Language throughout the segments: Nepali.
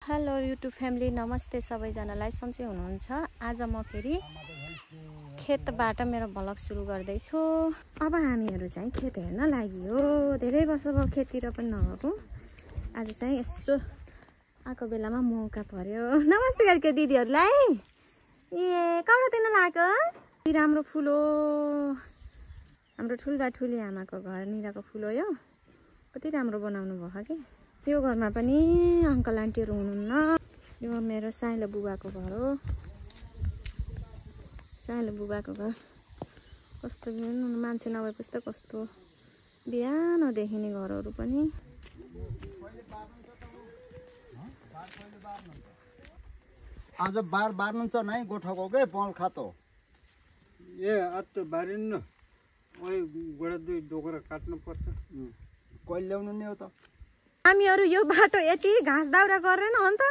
हेलो युट्युब फ्यामिली, नमस्ते सबैजनालाई। सन्चै हुनुहुन्छ? आज म फेरि खेतबाट मेरो भ्लग सुरु गर्दैछु। अब हामीहरू चाहिँ खेत हेर्न लाग्यो। धेरै वर्ष भयो खेततिर पनि नगएको। आज चाहिँ यसो आएको बेलामा मौका पर्यो। नमस्ते गरेको दिदीहरूलाई। ए कपडा दिन लाग्यो। राम्रो फुल हो, हाम्रो ठुलबा ठुली आमाको घरनिरको फुल हो यो। कति राम्रो बनाउनु भयो कि। यो घरमा पनि अङ्कल आन्टीहरू हुनुहुन्न। यो मेरो साइलो बुबाको घर हो। साइलो बुबाको घर कस्तो मान्छे नभएपछि त कस्तो बिहान देखिने घरहरू पनि। आज बार बार्नुहुन्छ नै गोठाको के पल खातो ए आज त बारिन्न। ओइ गोडा दुई डोकरा काट्नु पर्छ। कहिले ल्याउनु नि हो त। हामीहरू यो बाटो यति घाँस दाउरा गरेन अन्त।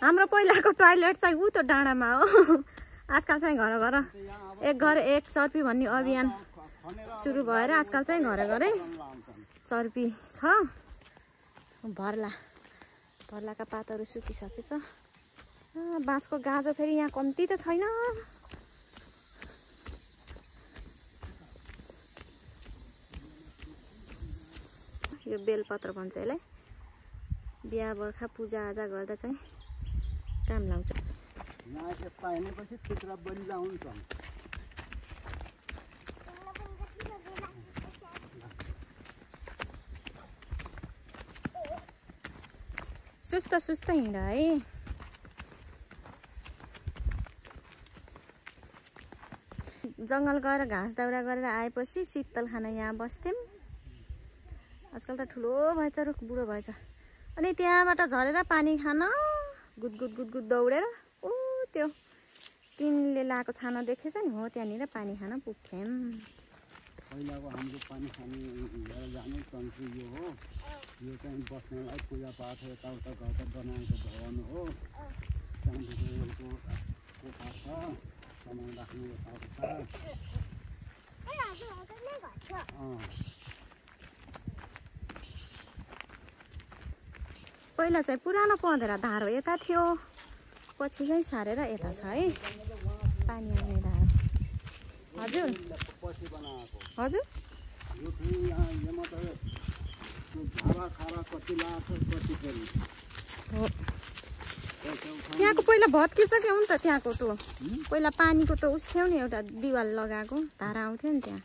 हाम्रो पहिलाको टोयलेट चाहिँ उ त डाँडामा हो। आजकल चाहिँ घर घर एक घर एक चर्पी भन्ने अभियान सुरु भएर आजकल चाहिँ घर घरै चर्पी छ। भर्लाका पातहरू सुकिसकेछ। बाँसको गाजो फेरि यहाँ कम्ती त छैन। यो बेलपत्र भन्छ यसलाई। बिहा बर्खा पूजाआजा गर्दा चाहिँ काम लाउँछ। यहाँ यस्ता हेर्नेपछि चित्र बलिला हुन्छ। सुस्त हिँड है। जङ्गल गएर घाँस दाउरा गरेर आएपछि शीतल खाना यहाँ बस्थ्यौँ। आजकल त ठुलो भएछ, रुख बुढो भएछ। अनि त्यहाँबाट झरेर पानी खान गुदगुद दौडेर ऊ त्यो टिनले लाएको छाना देखेछ नि, हो त्यहाँनिर पानी खान पुग्थ्यौँ। पहिलाको हाम्रो पानी खाने लिएर जाने तन्त्र यो हो। यो चाहिँ बस्नलाई पूजापाठ यताउता गर्दा बनाएको भवन हो। त्यहाँदेखिको कोठा छ, सामान राख्ने यताउता। पहिला चाहिँ पुरानो पँधेरा धारो यता थियो, पछि चाहिँ सारेर यता छ है पानी आउने धारो। हजुर पछि बनाएको हजुर। यो फेरि यहाँ मात्रै झारा खारा कति लाग्छ कति फेरि हो। त्यहाँको पहिला भत्किन्छ के हो नि त। त्यहाँको त पहिला पानीको त उस थियो नि, एउटा दिवाल लगाएको धारा आउँथ्यो नि त्यहाँ।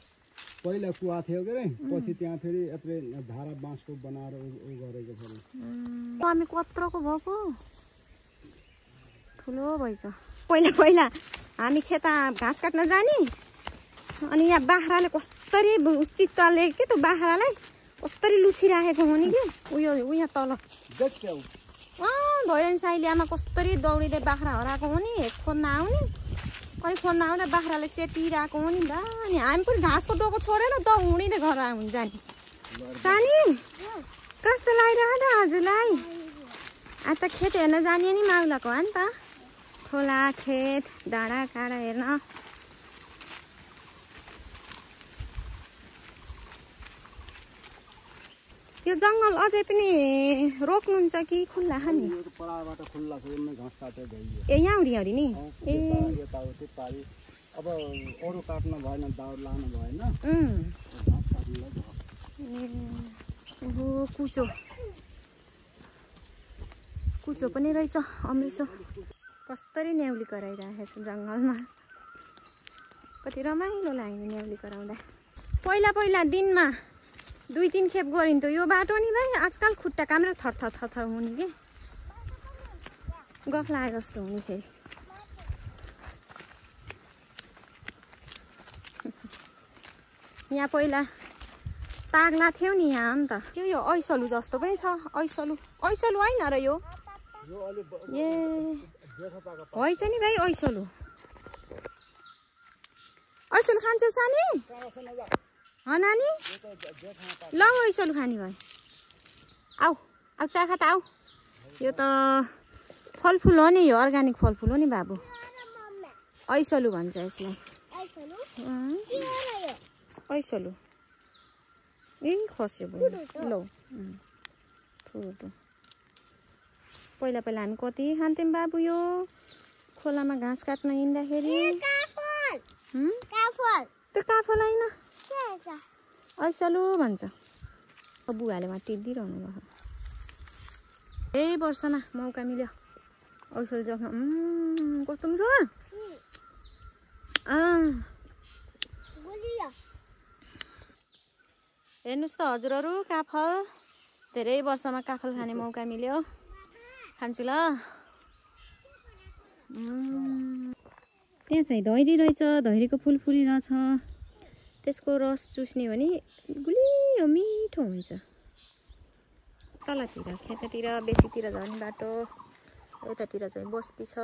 पहिला कुवा थियो के अरे, पछि त्यहाँ फेरि यत्रो धारा बाँसको बनाएर उ गरेको फेरि। हामी कत्रोको भएको ठुलो भएछ। पहिला हामी खेता घाँस काट्न जाने। अनि यहाँ बाख्राले कस्तरी चित्तले के त्यो बाख्रालाई कस्तरी लुछिराखेको हो नि कि उयो तल धोइरहने साइलियामा कस्तरी दौडिँदै बाख्रा हराएको हो नि। हेड खोज्न आउने, अनि खोज्न आउँदा बाख्राले चेतिरहेको हो नि। बा अनि हामी पनि घाँसको डोको छोडेर दौडिँदै घर आउनु जाने। सानी कस्तो लागिरहेको त हजुरलाई? आज त खेत हेर्न जाने नि माउलाको हो नि त। खोला खेत डाँडा काँडा हेर्न। यो जङ्गल अझै पनि रोक्नुहुन्छ कि खुल्ला छ नि? पराबाट खुल्ला छ, यमै घाँस काटेर गइयो। ए यहाँ हुँदी नि। ए यताउति पारि अब अरू काट्न भएन, दाउर लानु भएन। घाँस काट्नुलाई भयो। ओहो कुचो पनि रहेछ अमृसो। कस्तरी न्याउली कराइरहेको छ जङ्गलमा। कति रमाइलो लाग्ने न्याउली कराउँदा। पहिला दिनमा 2-3 खेप गरिन्थ्यो यो बाटो नि भाइ। आजकल खुट्टा कामेर थर हुने के गफ लागे जस्तो हुने फेरि। यहाँ पहिला ताग्ला थियो नि यहाँ नि त। त्यो यो ऐसलु जस्तो पनि छ। ऐसलु होइन र यो ए होइन नि भाइ। ऐसलु खान्छौ सानी? नानी ल ऐसलु खाने भाइ। आऊ चाखा त आऊ। यो त फलफुल हो नि, यो अर्ग्यानिक फलफुल हो नि बाबु। ऐसलु भन्छ यसलाई। ऐसलु ए खस्यो ल। पहिला पहिला हामी कति खान्थ्यौँ बाबु यो खोलामा घाँस काट्न हिँड्दाखेरि। त्यो काफल होइन ऐसलु भन्छ। बुवाले उहाँ टिप्दिरहनु भयो। यही वर्षमा मौका मिल्यो औषध देख्न। कस्तो मिठो। हेर्नुहोस् त हजुरहरू काफल धेरै वर्षमा काफल खाने मौका मिल्यो। खान्छु ल। त्यहाँ चाहिँ धैरी रहेछ। धैरीको फुल फुलिरहेछ। त्यसको रस चुस्ने हो भने गुलियो मिठो हुन्छ। तलतिर खेततिर बेसीतिर झर्ने बाटो। यतातिर चाहिँ बस्ती छ।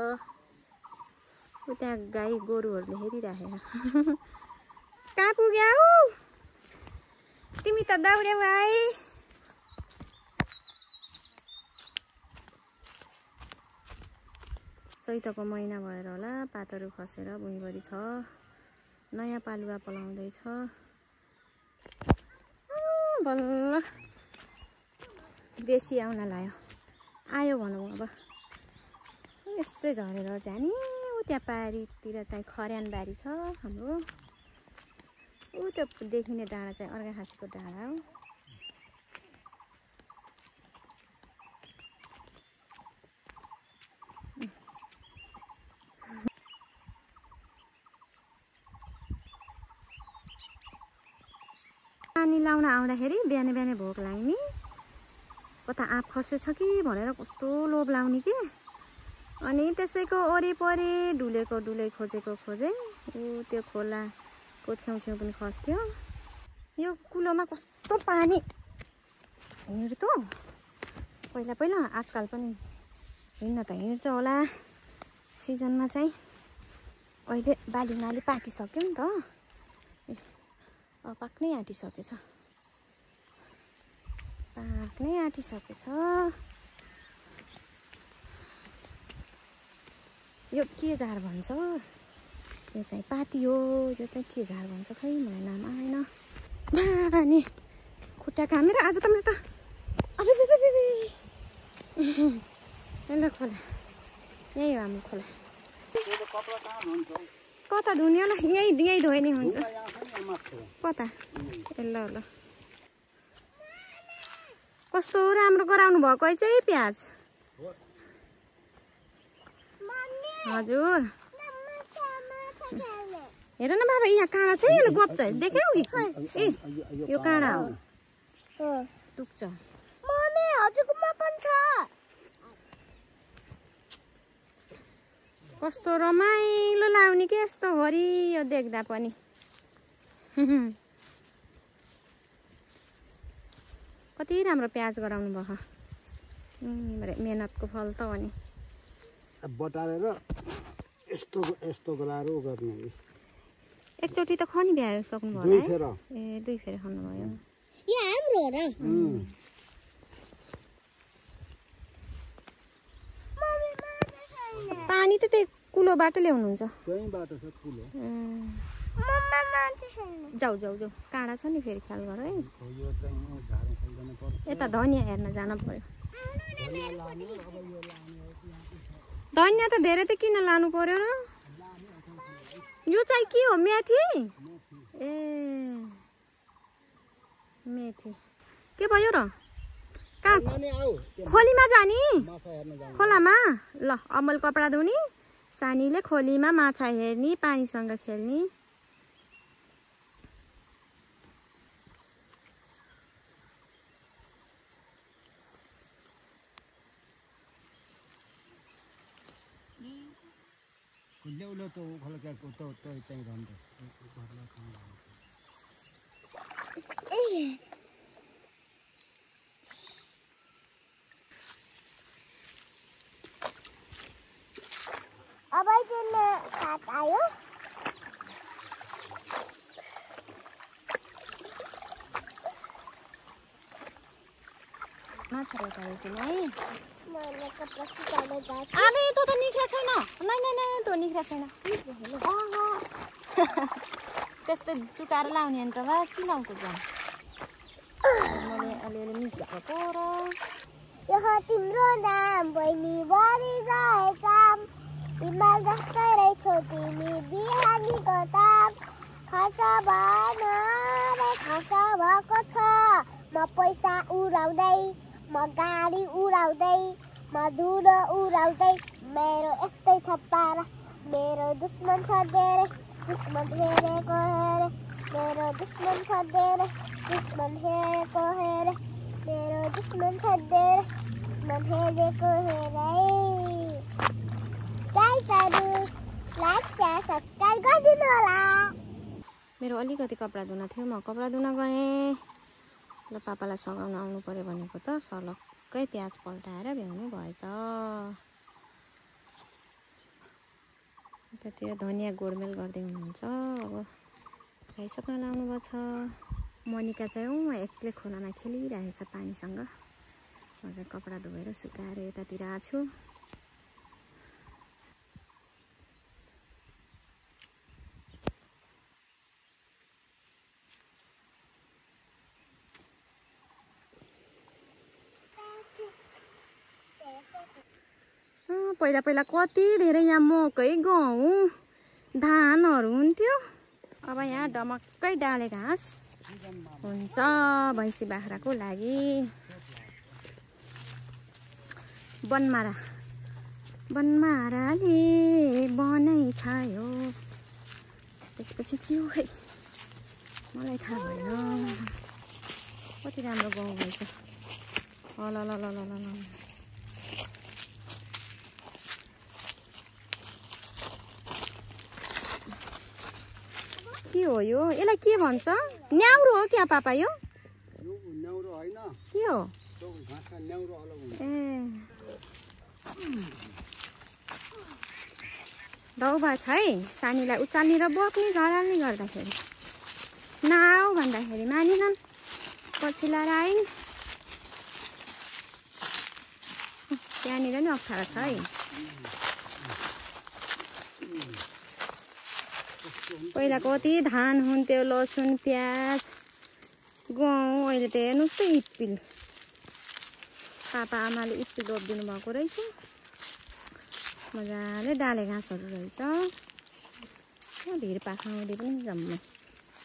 त्यहाँ गाई गोरुहरूले हेरिराखेर कहाँ पुग्यौ तिमी त दौड्यौ भाइ। चैतको महिना भएर होला पातहरू खसेर भुइँभरि छ। नयाँ पालुवा पलाउँदैछ। बल्ल बेसी आउन लाग्यो। आयो भनौँ अब। यसै झरेर जाने। त्यहाँ पारीतिर चाहिँ खर्यान बारी छ हाम्रो। त्यो देखिने डाँडा चाहिँ अर्घाखाँसीको डाँडा हो। पानी लाउन आउँदाखेरि बिहानै बिहानै भोक लाग्ने। कता आँप खसेछ कि भनेर कस्तो लोभ लाउने कि। अनि त्यसैको वरिपरि डुलेको डुलै खोजेको खोजे। त्यो खोलाको छेउछेउ पनि खस्थ्यो। यो कुलोमा कस्तो पानी हिँड्थ्यो पहिला पहिला। आजकल पनि हिँड्न त हिँड्छ होला। सिजनमा चाहिँ अहिले बाली नाली पाकिसक्यो नि त। पाक्नै आँटिसकेछ। यो के झार भन्छ। यो चाहिँ पाती हो। यो चाहिँ के झार भन्छ खै मलाई नाम आएन। अनि खुट्टा कामेर आज त मेरो त ल खोला यही हो हाम्रो खोला। कता धुने होला यही धोए नि हुन्छ। कता ए ल ल कस्तो राम्रो गराउनु भएको है चाहिँ प्याज। हजुर हेर न बाबा यहाँ काँडा छ। यसले गोप्छ देख्यौ कि ए यो काँडा हो टुक्छ। कस्तो रमाइलो लाउने कि यस्तो हरियो देख्दा पनि। कति राम्रो प्याज गराउनु भयो। मेहनतको फल त हो नि। बटारेर यस्तो गराएर गर्ने। एकचोटि त खनी भ्यायो सक्नु भयो ए दुई फेर खानु भयो। यो हाम्रो हो र। पानी त त्यही कुलोबाट ल्याउनुहुन्छ। त्यहीबाट छ कुलो। जाऊ काँडा छ नि फेरि ख्याल गर है। यता धनिया हेर्न जान पर्यो। धनिया त धेरै त किन लानु पर्यो र। यो चाहिँ के हो मेथी। ए मेथी के भयो र। कहाँ खोलीमा जाने खोलामा। ल अमल कपडा धुने सानीले खोलीमा माछा हेर्ने पानीसँग खेल्ने। ल्याउलो त खोला क्याको त त्यही भन्छ। अब चाहिँ साथ आयो। माछा रोटायो कि नै मैले कपडा सुकाउन जान्छु। अबे त्यो त निक्रा छैन। नै त्यो निक्रा छैन। त्यस्तै सुकाएर लाउने अन्त भए चिलाउँछ जान। मैले अलिअलि मिसाएको पो र यो तिम्रो नाम बहिनी बढी जाए काम हिमाल जस्तै रहेछौ तिमी बिहानीको ताम खर्च भएको छ म पैसा उडाउँदै म गाडी उडाउँदै म धुलो उडाउँदै मेरो यस्तै छ पारा मेरो दुश्मन छ धेरै दुश्मन हेरेको हेरे मेरो दुश्मन छ धेरै दुश्मन हेरेको हेरे मेरो दुश्मन छ धेरै दुश्मन हेरेको हेरे गाइसहरु लाइक शेयर सब्स्क्राइब गरिदिनु होला मेरो अलिकति कपडा धुन थियो म कपडा धुन गएँ ल पापालाई सघाउन आउनु पर्यो भनेको त सलक्कै प्याज पल्टाएर भ्याउनु भएछ त्यतिर धनियाँ गोडमेल गर्दै हुनुहुन्छ अब खाइसक्न लाउनु भएको छ मनिका चाहिँ एक्लै खोलामा खेलिरहेछ पानीसँग म चाहिँ कपडा धोएर सुकाएर यतातिर आएको छु पहिला पहिला कति धेरै यहाँ मकै गहुँ धानहरू हुन्थ्यो अब यहाँ डमक्कै डाले घाँस हुन्छ भैँसी बाख्राको लागि बनमाराले बनाइ खायो त्यसपछि के हो खै मलाई थाहा भएन कति राम्रो गाउँ भएछ ल ल ल ल ल के हो यो यसलाई के भन्छ न्याउरो हो क्या पापा यो न्याउरो होइन के हो घाँसका न्याउरो अलग हुन्छ ए दौबा छ है सानीलाई उचाल्ने र बोक्ने झडाल्ने गर्दाखेरि नाउ भन्दाखेरि मानिनन् पछि लाएर आइन् त्यहाँनिर नि अप्ठ्यारो छ है पहिला कति धान हुन्थ्यो लसुन प्याज गहुँ अहिले त हेर्नुहोस् त इप्पिल पापा आमाले इप्पिल रोपिदिनु भएको रहेछ मजाले डाले घाँसहरू रहेछ भिरपाखा आउँदै पनि जम्मै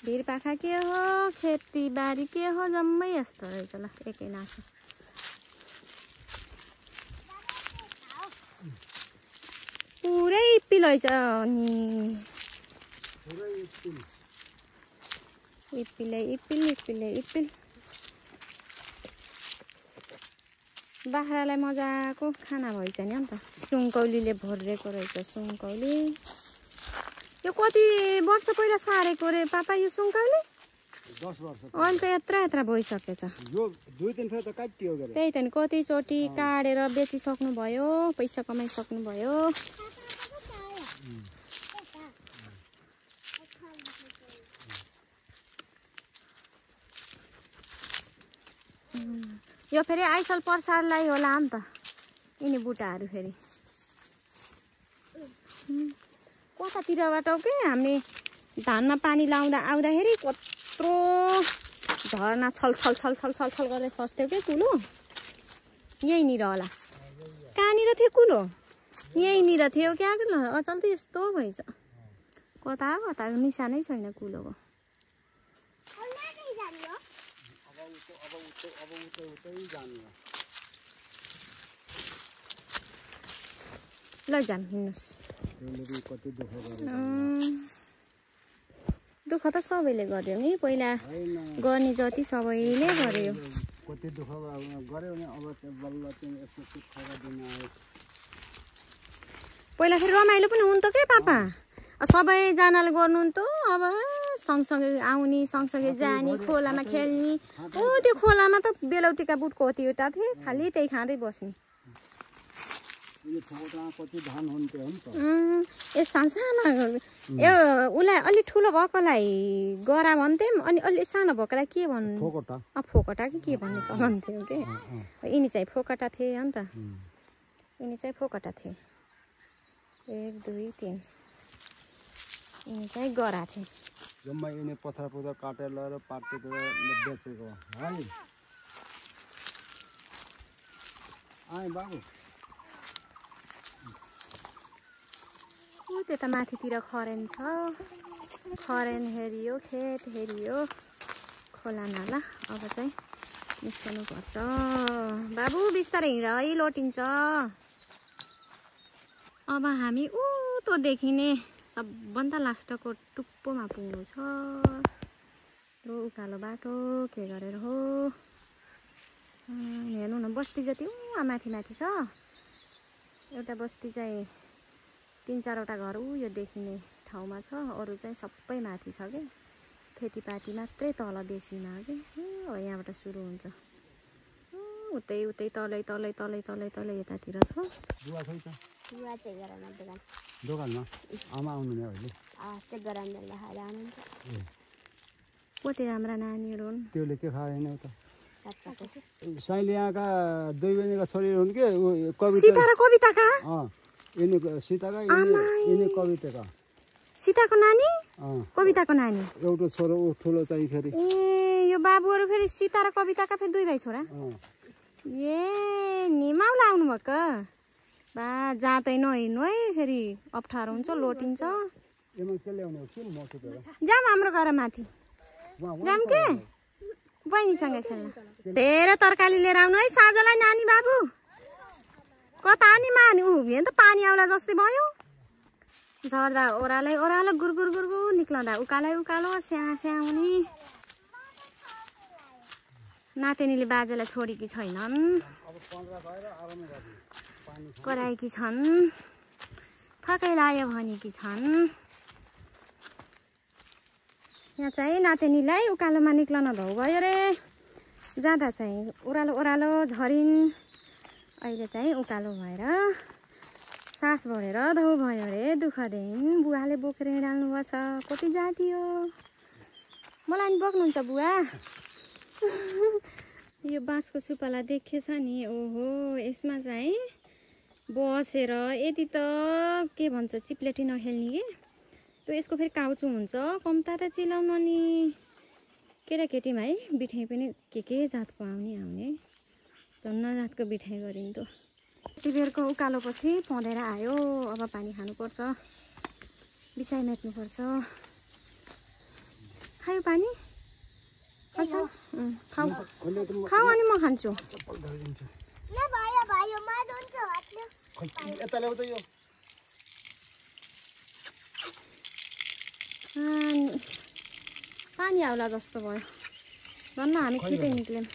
भिरपाखा के हो खेतीबारी के हो जम्मै यस्तो रहेछ ल एकै नासो पुरै इप्पिल रहेछ अनि इप्पिल बाख्रालाई मजाको खाना भएछ नि अन्त सुङ्कौलीले भरिएको रहेछ सुङ्कौली यो कति वर्ष पहिला सारेको रे पापा यो सुङ्कौली 10 वर्ष अहिले त यत्रा भइसकेछ यो 2-3 फेर त काटियो गरे त्यही त नि कतिचोटि काटेर बेचिसक्नु भयो पैसा कमाइसक्नु भयो यो फेरि आइसल प्रसारलाई होला नि त यिनी बुटाहरू फेरि कतातिरबाट के हामी धानमा पानी आउँदाखेरि कत्रो झरना छल गर्दै फस्थ्यो के कुलो यहीँनिर होला कहाँनिर थियो कुलो यहीँनिर थियो क्या अचल त यस्तो भएछ कता निशानै छैन कुलोको लैजाम हिँड्नुहोस् दुःख त सबैले गर्यो नि पहिला गर्ने जति सबैले गर्यो कति दुःख गर्यो भने अब बल्ल चाहिँ यस्तो सुख दिन आयो पहिला फेरि रमाइलो पनि हुन्थ्यो के पापा सबैजनाले गर्नुहुन्थ्यो अब सँगसँगै आउने सँगसँगै जाने खोलामा खेल्ने त्यो खोलामा त बेलौटीका बुट कतिवटा थिए खालि त्यही खाँदै बस्ने ए सानो यो उसलाई अलि ठुलो भएकोलाई गरा भन्थ्यौँ अनि अलि सानो भएकोलाई के भन्नु फोकटा कि के भन्ने चलन थियो के यिनी चाहिँ फोकटा थिए अन्त यिनी चाहिँ फोकटा थिए 1 2 3 यिनी चाहिँ गरा थिए जम्मै यिनी पथरा काटेर ल्याएर पाटेर बेचेको है आए बाबु त्यता माथितिर खरेन छ खरेन हेरियो खेत हेरियो खोला नाला अब चाहिँ निस्कनु पर्छ बाबु बिस्तारै हिँड है लोटिन्छ अब हामी उतो देखिने सबभन्दा लास्टको टुप्पोमा पुग्नु छ रो उकालो बाटो के गरेर हो हेर्नु न बस्ती जति माथि माथि छ एउटा बस्ती चाहिँ 3-4वटा घर यो देखिने ठाउँमा छ अरू चाहिँ सबै माथि छ के खेतीपाती मात्रै तल बेसीमा के हो यहाँबाट सुरु हुन्छ उतै उतै तलै तलै तलै तलै तलै यतातिर छ बुवा खोइ त बुवा चाहिँ गराउन दोकान दोकानमा आमा आउनु नि अहिले चेक गराउन खाएर आउनुहुन्छ कति राम्रा नानीहरू हुन् त्यसले के खाएन त साथसाथै साइले यहाँका दुई बहिनीका छोरीहरू हुन् के कविता सीता र कविताका यिनी सीताका यिनी कविताका सीताको नानी कविताको नानी एउटा छोरो ठुलो चाहिँ फेरि ए यो बाबुहरू फेरि सीता र कविताका फेरि दुई भाइ छोरा ए निमाउला आउनु भएको बा जाँदै नहिँड्नु है फेरि अप्ठ्यारो हुन्छ लोटिन्छ यसमा के ल्याउने हो के मसुपेर जाम हाम्रो घर माथि जाम के बहिनीसँग खेल्न धेरै तरकारी लिएर आउनु है साँझलाई नानी बाबु कता नि मानी हेर्नु त पानी आउला जस्तै भयो झर्दा ओह्रालै ओह्रालो गुरगुर गुरगुर निक्लँदा उकालै उकालो स्या स्याउनी नातिनीले बाजेलाई छोडेकी छैनन् कराएकी छन् थकै लाग्यो भनेकी छन् यहाँ चाहिँ नातिनीलाई उकालोमा निक्लन धौ भयो रे जाँदा चाहिँ ओह्रालो ओह्रालो झरिन् अहिले चाहिँ उकालो भएर सास बढेर धौ भयो रे दुःख दिन बुवाले बोकेर हिँडाल्नु भएको छ कति जाति हो मलाई नि बोक्नुहुन्छ बुवा यो बाँसको सुपाला देखेछ नि ओहो यसमा चाहिँ बसेर यति त के भन्छ चिप्लेटी नखेल्ने कि त्यो यसको फेरि काउचो हुन्छ कम्ता त चिलाउन नि केटाकेटीमा है बिठाइ पनि के जातको आउने जन्न जातको बिठाइ गरिन्थ्यो यति बेरको उकालोपछि पँधेर आयो अब पानी खानुपर्छ बिसाइ मेट्नुपर्छ खायो पानी खाऊ अनि म खान्छु पानी आउला जस्तो भयो भन्न हामी छिटै निक्ल्यौँ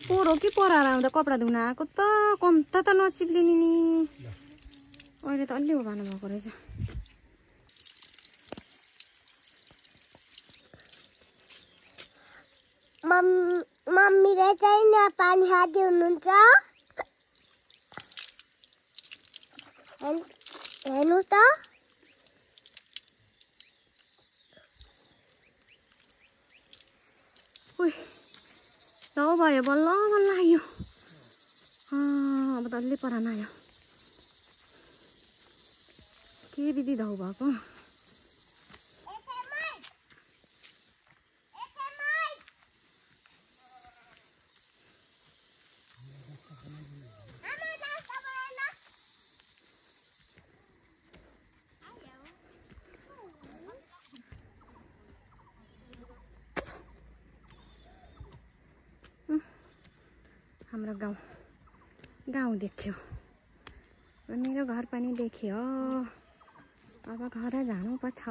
पोरो कि पराएर आउँदा कपडा धुन आएको त कम्ता त नचिप्लिने नि अहिले त अलि उभानु भएको रहेछ मम्मीले चाहिँ यहाँ पानी खाँदै हुनुहुन्छ हेर्नु त धौ भयो बल्ल बल्ल आयो अब त अलि परान आयो के विधि धौ भएको हाम्रो गाउँ देख्यो र मेरो घर पनि देख्यो अब घर जानुपर्छ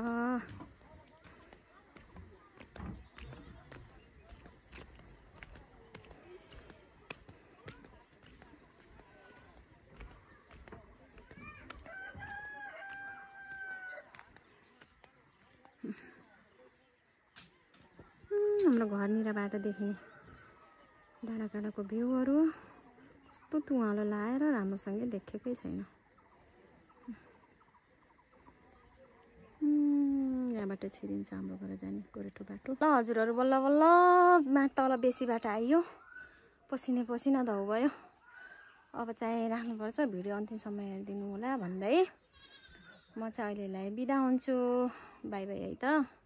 हाम्रो घरनिरबाट देखिने डाँडाकाँडाको भ्यूहरू कस्तो तुवालो लाएर राम्रोसँगै देखेकै छैन यहाँबाट छिरिन्छ हाम्रो घर जाने गोरेटो बाटो ल हजुरहरू बल्ल बल्ल तल बेसी बाटो आइयो पसिना धौ भयो अब चाहिँ राख्नुपर्छ भिडियो अन्तिमसम्म हेरिदिनु होला भन्दै म म चाहिँ अहिलेलाई बिदा हुन्छु। बाई बाई है त।